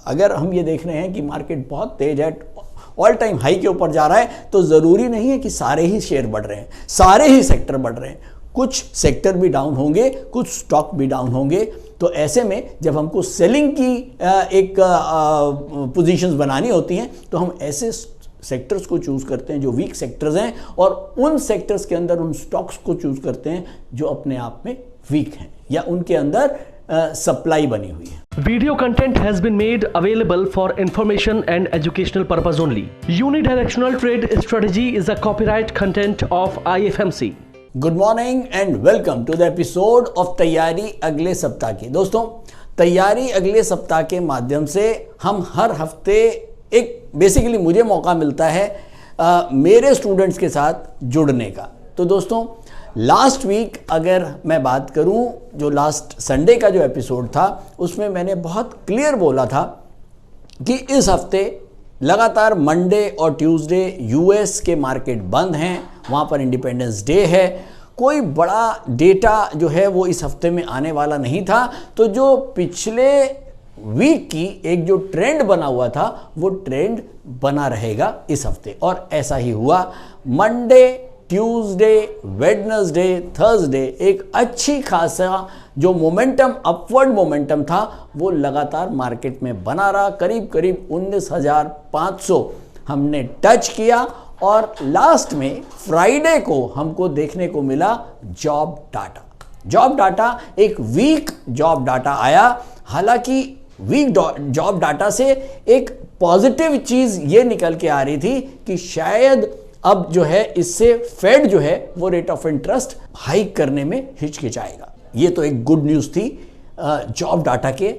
अगर हम ये देख रहे हैं कि मार्केट बहुत तेज है, ऑल टाइम हाई के ऊपर जा रहा है, तो ज़रूरी नहीं है कि सारे ही शेयर बढ़ रहे हैं, सारे ही सेक्टर बढ़ रहे हैं। कुछ सेक्टर भी डाउन होंगे, कुछ स्टॉक भी डाउन होंगे। तो ऐसे में जब हमको सेलिंग की एक पोजीशंस बनानी होती हैं, तो हम ऐसे सेक्टर्स को चूज़ करते हैं जो वीक सेक्टर्स हैं, और उन सेक्टर्स के अंदर उन स्टॉक्स को चूज़ करते हैं जो अपने आप में वीक हैं या उनके अंदर सप्लाई बनी हुई है। Video content has been made available for information and educational purpose only. Unidirectional trade strategy is a copyright content of IFMC. Good morning and welcome to the episode of तैयारी अगले सप्ताह की। दोस्तों, तैयारी अगले सप्ताह के माध्यम से हम हर हफ्ते एक बेसिकली मुझे मौका मिलता है मेरे स्टूडेंट्स के साथ जुड़ने का। तो दोस्तों, लास्ट वीक अगर मैं बात करूं, जो लास्ट संडे का जो एपिसोड था, उसमें मैंने बहुत क्लियर बोला था कि इस हफ्ते लगातार मंडे और ट्यूसडे यूएस के मार्केट बंद हैं, वहाँ पर इंडिपेंडेंस डे है, कोई बड़ा डेटा जो है वो इस हफ्ते में आने वाला नहीं था। तो जो पिछले वीक की एक जो ट्रेंड बना हुआ था, वो ट्रेंड बना रहेगा इस हफ्ते, और ऐसा ही हुआ। मंडे, ट्यूसडे, वेडनेसडे, थर्सडे एक अच्छी खासा जो मोमेंटम, अपवर्ड मोमेंटम था, वो लगातार मार्केट में बना रहा। करीब करीब 19,500 हमने टच किया, और लास्ट में फ्राइडे को हमको देखने को मिला जॉब डाटा। जॉब डाटा एक वीक जॉब डाटा आया। हालांकि वीक जॉब डाटा से एक पॉजिटिव चीज़ ये निकल के आ रही थी कि शायद अब जो है इससे फेड जो है वो रेट ऑफ इंटरेस्ट हाइक करने में हिचकिचाएगा। ये तो एक गुड न्यूज़ थी जॉब डाटा के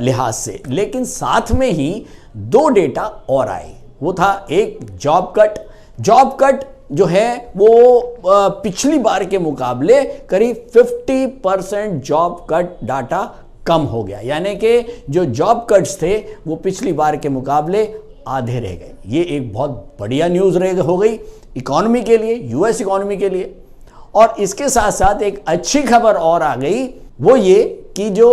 लिहाज से। लेकिन साथ में ही दो डेटा और आए। वो था एक जॉब कट। जॉब कट जो है वो पिछली बार के मुकाबले करीब 50% जॉब कट डाटा कम हो गया, यानी कि जो जॉब कट्स थे वो पिछली बार के मुकाबले आधे रह गए। ये एक बहुत बढ़िया न्यूज़ हो गई इकोनॉमी के लिए, यूएस इकोनॉमी के लिए। और इसके साथ साथ एक अच्छी खबर और आ गई, वो ये कि जो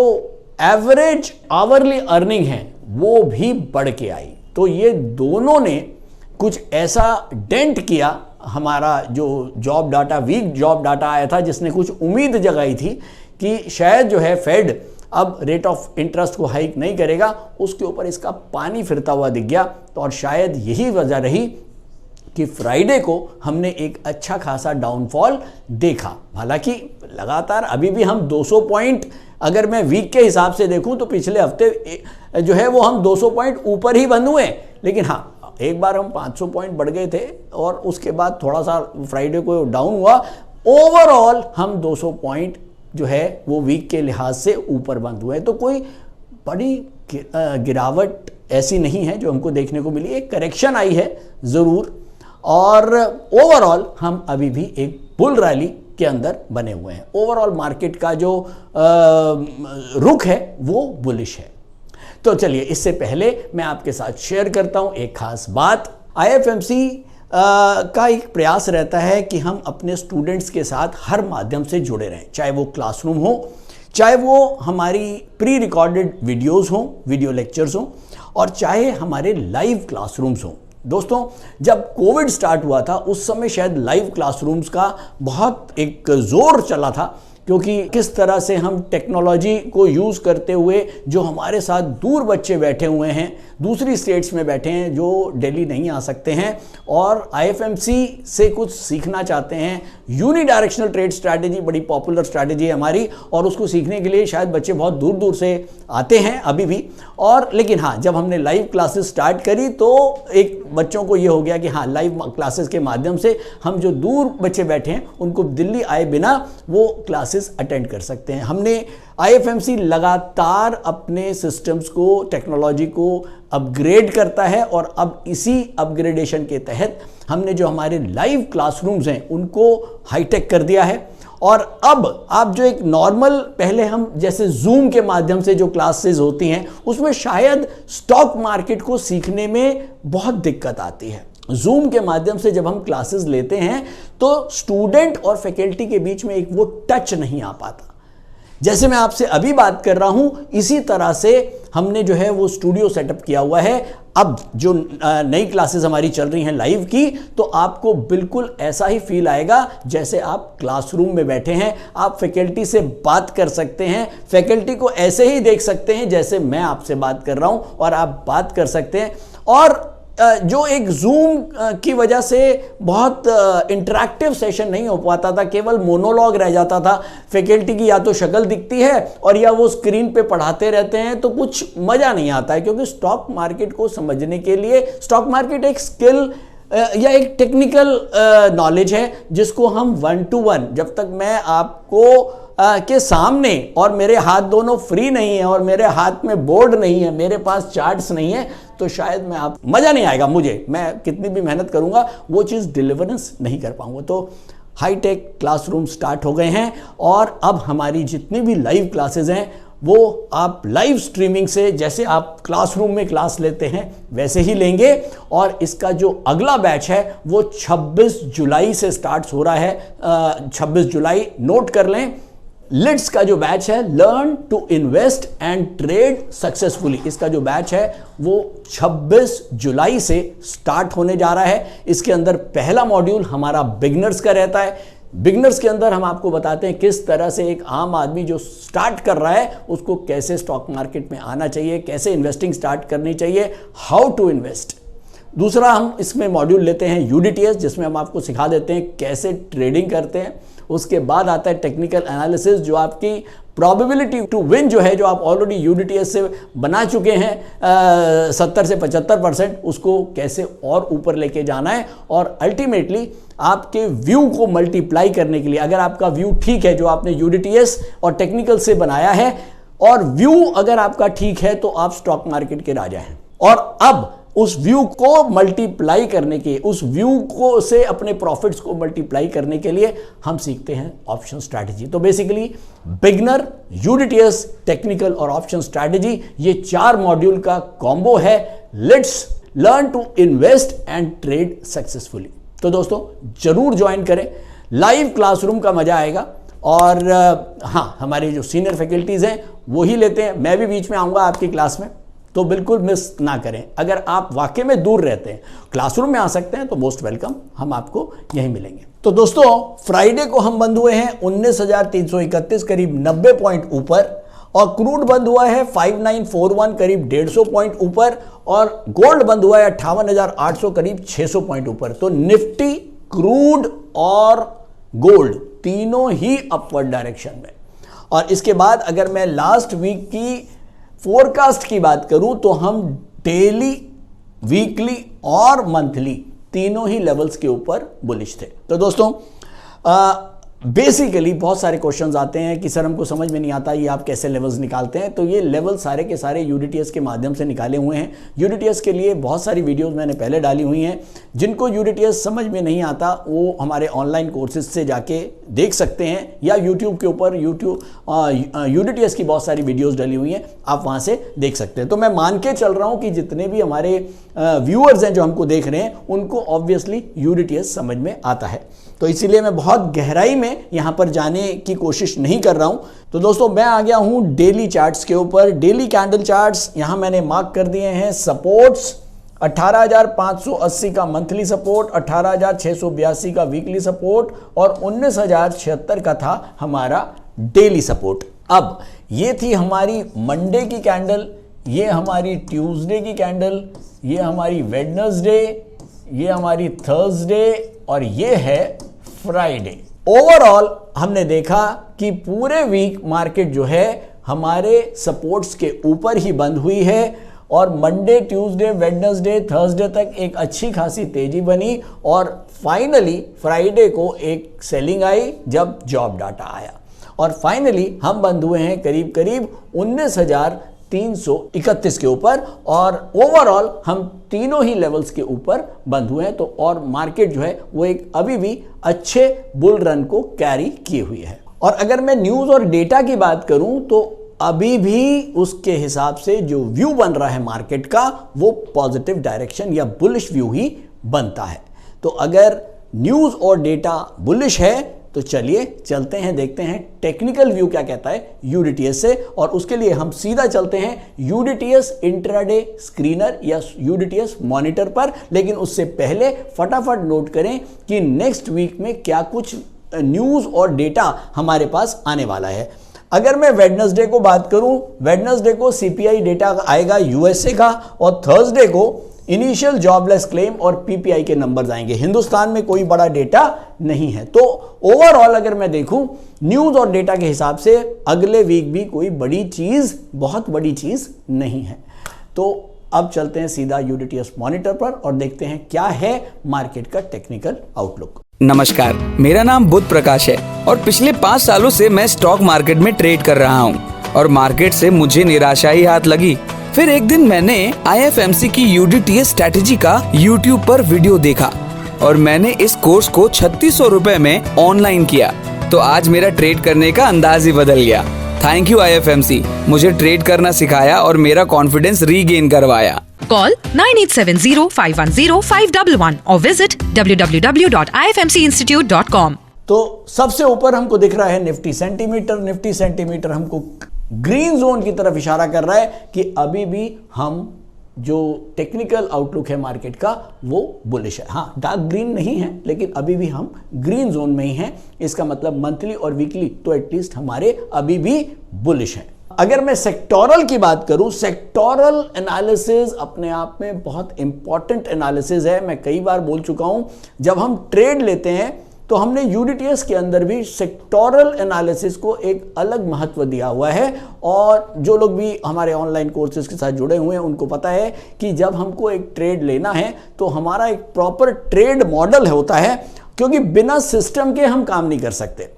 एवरेज आवरली अर्निंग है वो भी बढ़ के आई। तो ये दोनों ने कुछ ऐसा डेंट किया हमारा जो job data, weak job data आया था, जिसने कुछ उम्मीद जगाई थी कि शायद जो है फेड अब रेट ऑफ इंटरेस्ट को हाइक नहीं करेगा, उसके ऊपर इसका पानी फिरता हुआ दिख गया। तो और शायद यही वजह रही कि फ्राइडे को हमने एक अच्छा खासा डाउनफॉल देखा। हालांकि लगातार अभी भी हम 200 पॉइंट, अगर मैं वीक के हिसाब से देखूं तो पिछले हफ्ते जो है वो हम 200 पॉइंट ऊपर ही बंद हुए। लेकिन हाँ, एक बार हम 500 पॉइंट बढ़ गए थे और उसके बाद थोड़ा सा फ्राइडे को डाउन हुआ। ओवरऑल हम 200 पॉइंट जो है वो वीक के लिहाज से ऊपर बंद हुए। तो कोई बड़ी गिरावट ऐसी नहीं है जो हमको देखने को मिली। एक करेक्शन आई है ज़रूर, और ओवरऑल हम अभी भी एक बुल रैली के अंदर बने हुए हैं। ओवरऑल मार्केट का जो रुख है वो बुलिश है। तो चलिए, इससे पहले मैं आपके साथ शेयर करता हूं एक खास बात। आईएफएमसी का एक प्रयास रहता है कि हम अपने स्टूडेंट्स के साथ हर माध्यम से जुड़े रहें, चाहे वो क्लासरूम हो, चाहे वो हमारी प्री रिकॉर्डेड वीडियोस हों, वीडियो लेक्चर्स हों, और चाहे हमारे लाइव क्लासरूम्स हों। दोस्तों, जब कोविड स्टार्ट हुआ था उस समय शायद लाइव क्लासरूम्स का बहुत एक जोर चला था, क्योंकि किस तरह से हम टेक्नोलॉजी को यूज़ करते हुए जो हमारे साथ दूर बच्चे बैठे हुए हैं, दूसरी स्टेट्स में बैठे हैं, जो दिल्ली नहीं आ सकते हैं और आईएफएमसी से कुछ सीखना चाहते हैं। यूनिडायरेक्शनल ट्रेड स्ट्रैटेजी बड़ी पॉपुलर स्ट्रैटेजी है हमारी, और उसको सीखने के लिए शायद बच्चे बहुत दूर दूर से आते हैं अभी भी। और लेकिन हाँ, जब हमने लाइव क्लासेस स्टार्ट करी तो एक बच्चों को ये हो गया कि हाँ, लाइव क्लासेस के माध्यम से हम जो दूर बच्चे बैठे हैं उनको दिल्ली आए बिना वो क्लासेस अटेंड कर सकते हैं। हमने आईएफएमसी लगातार अपने सिस्टम्स को, टेक्नोलॉजी को अपग्रेड करता है, और अब इसी अपग्रेडेशन के तहत हमने जो हमारे लाइव क्लासरूम्स हैं उनको हाईटेक कर दिया है। और अब आप जो एक नॉर्मल, पहले हम जैसे जूम के माध्यम से जो क्लासेस होती हैं उसमें शायद स्टॉक मार्केट को सीखने में बहुत दिक्कत आती है। जूम के माध्यम से जब हम क्लासेस लेते हैं तो स्टूडेंट और फैकल्टी के बीच में एक वो टच नहीं आ पाता। जैसे मैं आपसे अभी बात कर रहा हूं, इसी तरह से हमने जो है वो स्टूडियो सेटअप किया हुआ है। अब जो नई क्लासेस हमारी चल रही हैं लाइव की, तो आपको बिल्कुल ऐसा ही फील आएगा जैसे आप क्लासरूम में बैठे हैं। आप फैकल्टी से बात कर सकते हैं, फैकल्टी को ऐसे ही देख सकते हैं जैसे मैं आपसे बात कर रहा हूं, और आप बात कर सकते हैं। और जो एक जूम की वजह से बहुत इंटरैक्टिव सेशन नहीं हो पाता था, केवल मोनोलॉग रह जाता था, फैकल्टी की या तो शक्ल दिखती है और या वो स्क्रीन पे पढ़ाते रहते हैं, तो कुछ मज़ा नहीं आता है। क्योंकि स्टॉक मार्केट को समझने के लिए, स्टॉक मार्केट एक स्किल या एक टेक्निकल नॉलेज है जिसको हम 1 to 1, जब तक मैं आपको के सामने और मेरे हाथ दोनों फ्री नहीं है और मेरे हाथ में बोर्ड नहीं है, मेरे पास चार्ट्स नहीं है, तो शायद मैं आप मज़ा नहीं आएगा मुझे, मैं कितनी भी मेहनत करूंगा वो चीज़ डिलीवरेंस नहीं कर पाऊंगा। तो हाईटेक क्लासरूम स्टार्ट हो गए हैं, और अब हमारी जितनी भी लाइव क्लासेस हैं वो आप लाइव स्ट्रीमिंग से, जैसे आप क्लासरूम में क्लास लेते हैं वैसे ही लेंगे। और इसका जो अगला बैच है वो 26 जुलाई से स्टार्ट हो रहा है। 26 जुलाई नोट कर लें। लिट्स का जो बैच है, learn to invest and trade successfully, इसका जो बैच है वो 26 जुलाई से स्टार्ट होने जा रहा है। इसके अंदर पहला मॉड्यूल हमारा बिगनर्स का रहता है। बिगनर्स के अंदर हम आपको बताते हैं किस तरह से एक आम आदमी जो स्टार्ट कर रहा है उसको कैसे स्टॉक मार्केट में आना चाहिए, कैसे इन्वेस्टिंग स्टार्ट करनी चाहिए, हाउ टू इन्वेस्ट। दूसरा हम इसमें मॉड्यूल लेते हैं यूडीटीएस, जिसमें हम आपको सिखा देते हैं कैसे ट्रेडिंग करते हैं। उसके बाद आता है टेक्निकल एनालिसिस, जो आपकी प्रोबेबिलिटी टू विन जो है, जो आप ऑलरेडी यूडीटीएस से बना चुके हैं 70 से 75%, उसको कैसे और ऊपर लेके जाना है। और अल्टीमेटली आपके व्यू को मल्टीप्लाई करने के लिए, अगर आपका व्यू ठीक है जो आपने यूडीटीएस और टेक्निकल से बनाया है, और व्यू अगर आपका ठीक है, तो आप स्टॉक मार्केट के राजा हैं। और अब उस व्यू को मल्टीप्लाई करने के, उस व्यू को से अपने प्रॉफिट्स को मल्टीप्लाई करने के लिए हम सीखते हैं ऑप्शन स्ट्रैटेजी। तो बेसिकली बिगनर, यूडीटीएस, टेक्निकल और ऑप्शन स्ट्रैटेजी, ये 4 मॉड्यूल का कॉम्बो है। Let's learn to invest and trade successfully. तो दोस्तों जरूर ज्वाइन करें, लाइव क्लासरूम का मजा आएगा। और हाँ, हमारे जो सीनियर फैकल्टीज हैं वो ही लेते हैं, मैं भी बीच में आऊँगा आपकी क्लास में, तो बिल्कुल मिस ना करें। अगर आप वाकई में दूर रहते हैं, क्लासरूम में आ सकते हैं, तो मोस्ट वेलकम, हम आपको यहीं मिलेंगे। तो दोस्तों फ्राइडे को हम बंद हुए हैं 19,331, करीब 90 पॉइंट ऊपर, और क्रूड बंद हुआ है 5941, करीब 150 पॉइंट ऊपर, और गोल्ड बंद हुआ है 58,800, करीब 600 पॉइंट ऊपर। तो निफ्टी, क्रूड और गोल्ड तीनों ही अपवर्ड डायरेक्शन में। और इसके बाद अगर मैं लास्ट वीक की फोरकास्ट की बात करूं, तो हम डेली, वीकली और मंथली तीनों ही लेवल्स के ऊपर बुलिश थे। तो दोस्तों बेसिकली बहुत सारे क्वेश्चंस आते हैं कि सर हमको समझ में नहीं आता ये आप कैसे लेवल्स निकालते हैं। तो ये लेवल सारे के सारे यूडीटीएस के माध्यम से निकाले हुए हैं। यूडीटीएस के लिए बहुत सारी वीडियोस मैंने पहले डाली हुई हैं। जिनको यूडीटीएस समझ में नहीं आता वो हमारे ऑनलाइन कोर्सेज से जाके देख सकते हैं, या यूट्यूब के ऊपर यूडीटीएस की बहुत सारी वीडियोज़ डली हुई हैं, आप वहाँ से देख सकते हैं। तो मैं मान के चल रहा हूँ कि जितने भी हमारे व्यूअर्स हैं जो हमको देख रहे हैं, उनको ऑब्वियसली यूडीटीएस समझ में आता है। तो इसीलिए मैं बहुत गहराई में यहाँ पर जाने की कोशिश नहीं कर रहा हूँ। तो दोस्तों मैं आ गया हूँ डेली चार्ट्स के ऊपर। डेली कैंडल चार्ट्स यहाँ मैंने मार्क कर दिए हैं। सपोर्ट्स 18,580 का मंथली सपोर्ट, 18,682 का वीकली सपोर्ट, और 19,076 का था हमारा डेली सपोर्ट। अब ये थी हमारी मंडे की कैंडल, ये हमारी ट्यूसडे की कैंडल, ये हमारी वेडनेसडे, ये हमारी थर्सडे, और ये है फ्राइडे। ओवरऑल हमने देखा कि पूरे वीक मार्केट जो है हमारे सपोर्ट्स के ऊपर ही बंद हुई है, और मंडे, ट्यूसडे, वेडनेसडे, थर्सडे तक एक अच्छी खासी तेजी बनी, और फाइनली फ्राइडे को एक सेलिंग आई जब जॉब डाटा आया, और फाइनली हम बंद हुए हैं करीब करीब 19,331 के ऊपर, और ओवरऑल हम तीनों ही लेवल्स के ऊपर बंद हुए हैं। तो और मार्केट जो है वो एक अभी भी अच्छे बुल रन को कैरी किए हुई है। और अगर मैं न्यूज़ और डेटा की बात करूं, तो अभी भी उसके हिसाब से जो व्यू बन रहा है मार्केट का, वो पॉजिटिव डायरेक्शन या बुलिश व्यू ही बनता है। तो अगर न्यूज़ और डेटा बुलिश है, तो चलिए चलते हैं, देखते हैं टेक्निकल व्यू क्या कहता है यूडीटीएस से, और उसके लिए हम सीधा चलते हैं यूडीटीएस इंट्राडे स्क्रीनर या यूडीटीएस मॉनिटर पर। लेकिन उससे पहले फटाफट नोट करें कि नेक्स्ट वीक में क्या कुछ न्यूज़ और डेटा हमारे पास आने वाला है। अगर मैं वेडनेसडे को बात करूं, वेडनेसडे को सीपीआई डेटा आएगा यूएसए का, और थर्सडे को इनिशियल जॉबलेस क्लेम और पीपीआई के नंबर्स आएंगे। हिंदुस्तान में कोई बड़ा डेटा नहीं है, तो ओवरऑल अगर मैं देखूं न्यूज़ और डेटा के हिसाब से अगले वीक भी कोई बड़ी चीज़, बहुत बड़ी चीज़ नहीं है। तो अब चलते हैं सीधा यूडीटीएस मॉनिटर पर और देखते हैं क्या है मार्केट का टेक्निकल आउटलुक। नमस्कार, मेरा नाम बुध प्रकाश है और पिछले 5 सालों से मैं स्टॉक मार्केट में ट्रेड कर रहा हूँ और मार्केट से मुझे निराशा ही हाथ लगी। फिर एक दिन मैंने IFMC की यूडीटीएस स्ट्रैटेजी का YouTube पर वीडियो देखा और मैंने इस कोर्स को 3600 रुपए में ऑनलाइन किया, तो आज मेरा ट्रेड करने का अंदाज ही बदल गया। थैंक यू IFMC, मुझे ट्रेड करना सिखाया और मेरा कॉन्फिडेंस रीगेन करवाया। Call 9870-510-511 or visit www.ifmcinstitute.com। तो सबसे ऊपर हमको दिख रहा है निफ्टी सेंटीमीटर। निफ्टी सेंटीमीटर हमको ग्रीन जोन की तरफ इशारा कर रहा है कि अभी भी हम जो टेक्निकल आउटलुक है मार्केट का वो बुलिश है। हाँ, डार्क ग्रीन नहीं है, लेकिन अभी भी हम ग्रीन जोन में ही हैं। इसका मतलब मंथली और वीकली तो एटलीस्ट हमारे अभी भी बुलिश हैं। अगर मैं सेक्टोरल की बात करूं, सेक्टोरल एनालिसिस अपने आप में बहुत इंपॉर्टेंट एनालिसिस है। मैं कई बार बोल चुका हूं, जब हम ट्रेड लेते हैं तो हमने यूडीटीएस के अंदर भी सेक्टोरल एनालिसिस को एक अलग महत्व दिया हुआ है। और जो लोग भी हमारे ऑनलाइन कोर्सेज के साथ जुड़े हुए हैं उनको पता है कि जब हमको एक ट्रेड लेना है तो हमारा एक प्रॉपर ट्रेड मॉडल होता है, क्योंकि बिना सिस्टम के हम काम नहीं कर सकते।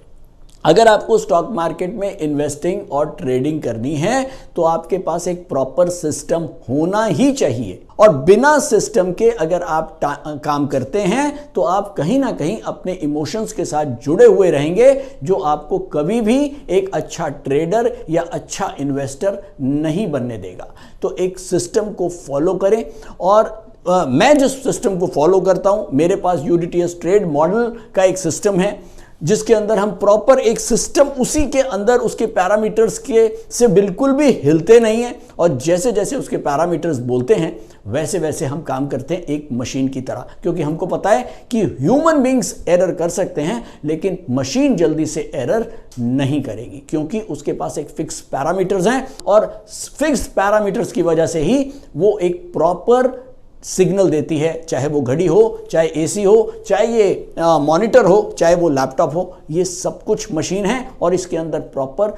अगर आपको स्टॉक मार्केट में इन्वेस्टिंग और ट्रेडिंग करनी है तो आपके पास एक प्रॉपर सिस्टम होना ही चाहिए, और बिना सिस्टम के अगर आप काम करते हैं तो आप कहीं ना कहीं अपने इमोशंस के साथ जुड़े हुए रहेंगे, जो आपको कभी भी एक अच्छा ट्रेडर या अच्छा इन्वेस्टर नहीं बनने देगा। तो एक सिस्टम को फॉलो करें, और मैं जिस सिस्टम को फॉलो करता हूं, मेरे पास यूडीटीएस ट्रेड मॉडल का एक सिस्टम है जिसके अंदर हम प्रॉपर एक सिस्टम, उसी के अंदर उसके पैरामीटर्स के से बिल्कुल भी हिलते नहीं हैं, और जैसे जैसे उसके पैरामीटर्स बोलते हैं वैसे वैसे हम काम करते हैं एक मशीन की तरह। क्योंकि हमको पता है कि ह्यूमन बींग्स एरर कर सकते हैं, लेकिन मशीन जल्दी से एरर नहीं करेगी, क्योंकि उसके पास एक फिक्स पैरामीटर्स हैं, और फिक्स पैरामीटर्स की वजह से ही वो एक प्रॉपर सिग्नल देती है, चाहे वो घड़ी हो, चाहे एसी हो, चाहे ये मॉनिटर हो, चाहे वो लैपटॉप हो। ये सब कुछ मशीन है और इसके अंदर प्रॉपर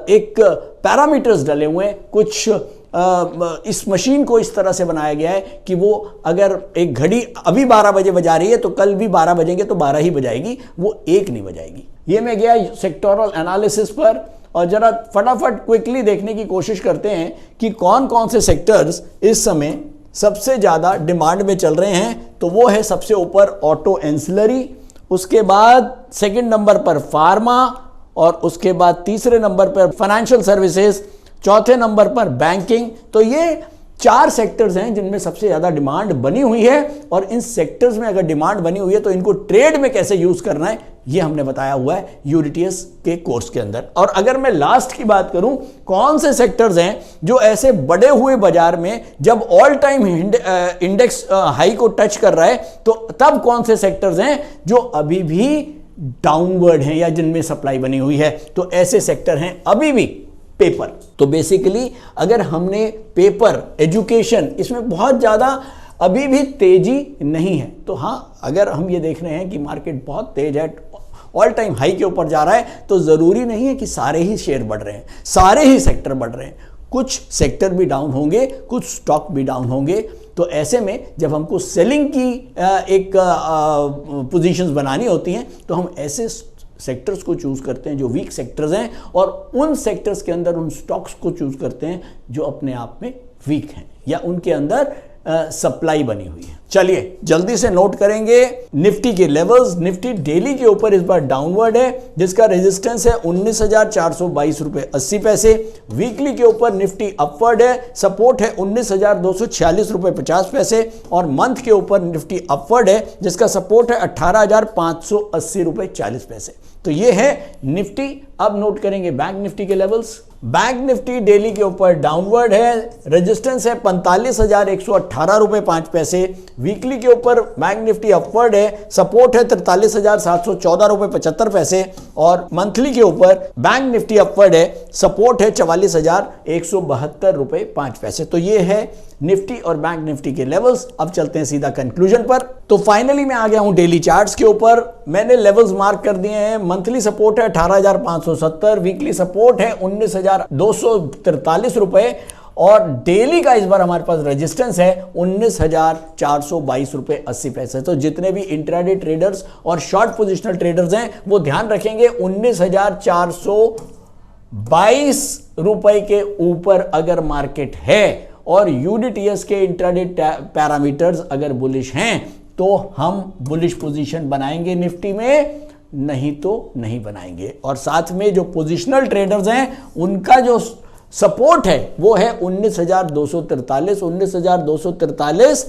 एक पैरामीटर्स डले हुए हैं। कुछ इस मशीन को इस तरह से बनाया गया है कि वो अगर एक घड़ी अभी 12 बजे बजा रही है तो कल भी 12 बजेंगे तो 12 ही बजाएगी, वो 1 नहीं बजाएगी। ये मैं गया सेक्टोरल एनालिसिस पर, और जरा फटाफट क्विकली देखने की कोशिश करते हैं कि कौन कौन से सेक्टर्स इस समय सबसे ज़्यादा डिमांड में चल रहे हैं। तो वो है सबसे ऊपर ऑटो एंसिलरी, उसके बाद सेकंड नंबर पर फार्मा, और उसके बाद तीसरे नंबर पर फाइनेंशियल सर्विसेज, चौथे नंबर पर बैंकिंग। तो ये 4 सेक्टर्स हैं जिनमें सबसे ज़्यादा डिमांड बनी हुई है, और इन सेक्टर्स में अगर डिमांड बनी हुई है तो इनको ट्रेड में कैसे यूज़ करना है ये हमने बताया हुआ है यूडीटीएस के कोर्स के अंदर। और अगर मैं लास्ट की बात करूं, कौन से सेक्टर्स हैं जो ऐसे बड़े हुए बाजार में जब ऑल टाइम इंडेक्स हाई को टच कर रहा है, तो तब कौन से सेक्टर्स हैं जो अभी भी डाउनवर्ड हैं या जिनमें सप्लाई बनी हुई है, तो ऐसे सेक्टर हैं अभी भी पेपर। तो बेसिकली अगर हमने पेपर, एजुकेशन, इसमें बहुत ज़्यादा अभी भी तेजी नहीं है। तो हाँ, अगर हम ये देख रहे हैं कि मार्केट बहुत तेज है, ऑल टाइम हाई के ऊपर जा रहा है, तो ज़रूरी नहीं है कि सारे ही शेयर बढ़ रहे हैं, सारे ही सेक्टर बढ़ रहे हैं। कुछ सेक्टर भी डाउन होंगे, कुछ स्टॉक भी डाउन होंगे। तो ऐसे में जब हमको सेलिंग की एक पोजीशंस बनानी होती हैं तो हम ऐसे सेक्टर्स को चूज करते हैं जो वीक सेक्टर्स हैं, और उन सेक्टर्स के अंदर उन स्टॉक्स को चूज करते हैं जो अपने आप में वीक हैं या उनके अंदर सप्लाई बनी हुई है। चलिए जल्दी से नोट करेंगे निफ्टी के लेवल्स। निफ्टी डेली के ऊपर इस बार डाउनवर्ड है, जिसका रेजिस्टेंस है 19,422 रुपए 80 पैसे। वीकली के ऊपर निफ्टी अपवर्ड है, सपोर्ट है 19,246 रुपए 50 पैसे। और मंथ के ऊपर निफ्टी अपवर्ड है, जिसका सपोर्ट है 18,580 रुपए 40 पैसे। तो ये है निफ्टी। अब नोट करेंगे बैंक निफ्टी के लेवल्स। बैंक निफ्टी डेली के ऊपर डाउनवर्ड है, रेजिस्टेंस है 45,118 रुपए 5 पैसे। वीकली के ऊपर बैंक निफ्टी अपवर्ड है, सपोर्ट है 43,714 रुपए 75 पैसे। और मंथली के ऊपर बैंक निफ्टी अपवर्ड है, सपोर्ट है 44,172 रुपए 5 पैसे। तो ये है निफ्टी और बैंक निफ्टी के लेवल्स। अब चलते हैं सीधा कंक्लूजन पर। तो फाइनली मैं आ गया हूं डेली चार्ट्स के ऊपर। मैंने लेवल्स मार्क कर दिए हैं। मंथली सपोर्ट है 18,570, वीकली सपोर्ट है 19,243 रुपए, और डेली का इस बार हमारे पास रेजिस्टेंस है 19,422 रुपए 80 पैसे। तो जितने भी इंट्राडे ट्रेडर्स और शॉर्ट पोजिशनल ट्रेडर्स हैं वो ध्यान रखेंगे, 19,422 रुपए के ऊपर अगर मार्केट है और यूडीटीएस के इंट्राडे पैरामीटर्स अगर बुलिश हैं तो हम बुलिश पोजीशन बनाएंगे निफ्टी में, नहीं तो नहीं बनाएंगे। और साथ में जो पोजीशनल ट्रेडर्स हैं उनका जो सपोर्ट है वो है 19,243। 19,243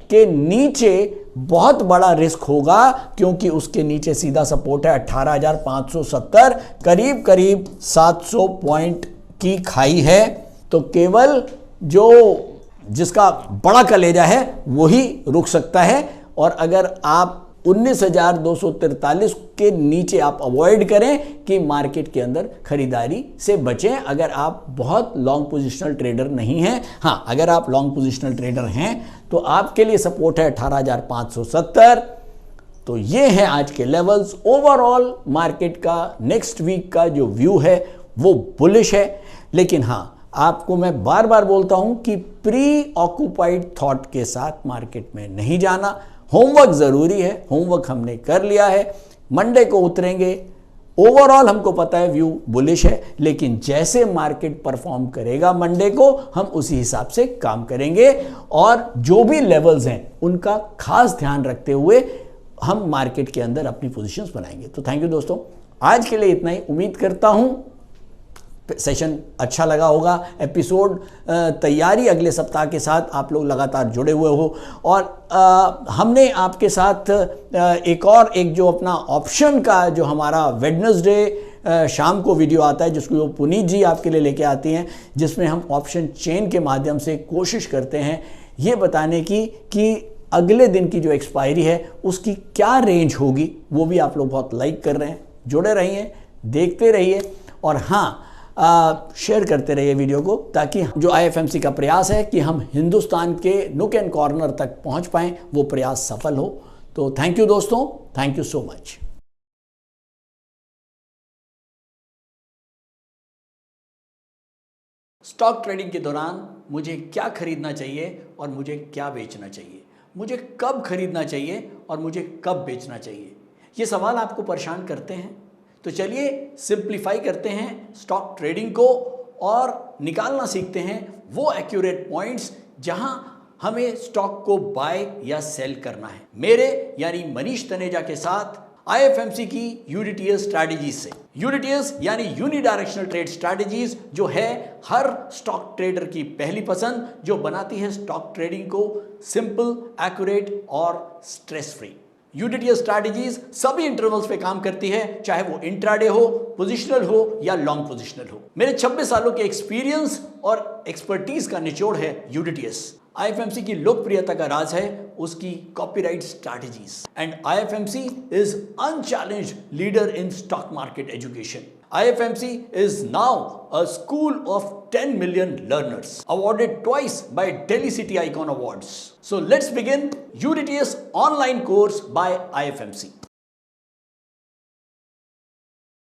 के नीचे बहुत बड़ा रिस्क होगा, क्योंकि उसके नीचे सीधा सपोर्ट है 18,570, करीब करीब 700 पॉइंट की खाई है। तो केवल जिसका बड़ा कलेजा है वही रुक सकता है। और अगर आप 19,243 के नीचे आप अवॉइड करें कि मार्केट के अंदर खरीदारी से बचें, अगर आप बहुत लॉन्ग पोजिशनल ट्रेडर नहीं हैं। हाँ, अगर आप लॉन्ग पोजिशनल ट्रेडर हैं तो आपके लिए सपोर्ट है 18,570। तो ये है आज के लेवल्स। ओवरऑल मार्केट का नेक्स्ट वीक का जो व्यू है वो बुलिश है, लेकिन हाँ, आपको मैं बार बार बोलता हूं कि प्री ऑक्यूपाइड थॉट के साथ मार्केट में नहीं जाना। होमवर्क जरूरी है, होमवर्क हमने कर लिया है, मंडे को उतरेंगे। ओवरऑल हमको पता है व्यू बुलिश है, लेकिन जैसे मार्केट परफॉर्म करेगा मंडे को हम उसी हिसाब से काम करेंगे, और जो भी लेवल्स हैं उनका खास ध्यान रखते हुए हम मार्केट के अंदर अपनी पोजीशंस बनाएंगे। तो थैंक यू दोस्तों, आज के लिए इतना ही। उम्मीद करता हूं सेशन अच्छा लगा होगा। एपिसोड तैयारी अगले सप्ताह के साथ आप लोग लगातार जुड़े हुए हो, और हमने आपके साथ एक जो अपना ऑप्शन का जो हमारा वेडनेसडे शाम को वीडियो आता है, जिसको पुनीत जी आपके लिए लेके आती हैं, जिसमें हम ऑप्शन चेन के माध्यम से कोशिश करते हैं ये बताने की कि अगले दिन की जो एक्सपायरी है उसकी क्या रेंज होगी। वो भी आप लोग बहुत लाइक कर रहे हैं। जुड़े रहिए, देखते रहिए, और हाँ, शेयर करते रहिए वीडियो को, ताकि जो आईएफएमसी का प्रयास है कि हम हिंदुस्तान के नुक एंड कॉर्नर तक पहुंच पाएं, वो प्रयास सफल हो। तो थैंक यू दोस्तों, thank you so much. Stock trading के दौरान मुझे क्या खरीदना चाहिए और मुझे क्या बेचना चाहिए, मुझे कब खरीदना चाहिए और मुझे कब बेचना चाहिए, ये सवाल आपको परेशान करते हैं। तो चलिए सिंप्लीफाई करते हैं स्टॉक ट्रेडिंग को और निकालना सीखते हैं वो एक्यूरेट पॉइंट्स जहां हमें स्टॉक को बाय या सेल करना है। मेरे यानी मनीष तनेजा के साथ आईएफएमसी की यूडीटीएस स्ट्रैटेजीज से। यूडीटीएस यानी यूनिडायरेक्शनल ट्रेड स्ट्रैटेजीज, जो है हर स्टॉक ट्रेडर की पहली पसंद, जो बनाती है स्टॉक ट्रेडिंग को सिंपल, एक्यूरेट और स्ट्रेस फ्री। यूडीटीएस स्ट्रैटेजीज सभी इंटरवल्स पे काम करती है, चाहे वो इंट्राडे हो, पोजिशनल हो या लॉन्ग पोजिशनल हो। मेरे 26 सालों के एक्सपीरियंस और एक्सपर्टीज का निचोड़ है यूडीटीएस। आईएफएमसी की लोकप्रियता का राज है उसकी copyright strategies, and IFMC is unchallenged leader in stock market education. IFMC is now a school of 10 million learners, awarded twice by Delhi City Icon Awards. So let's begin UDTS online course by IFMC.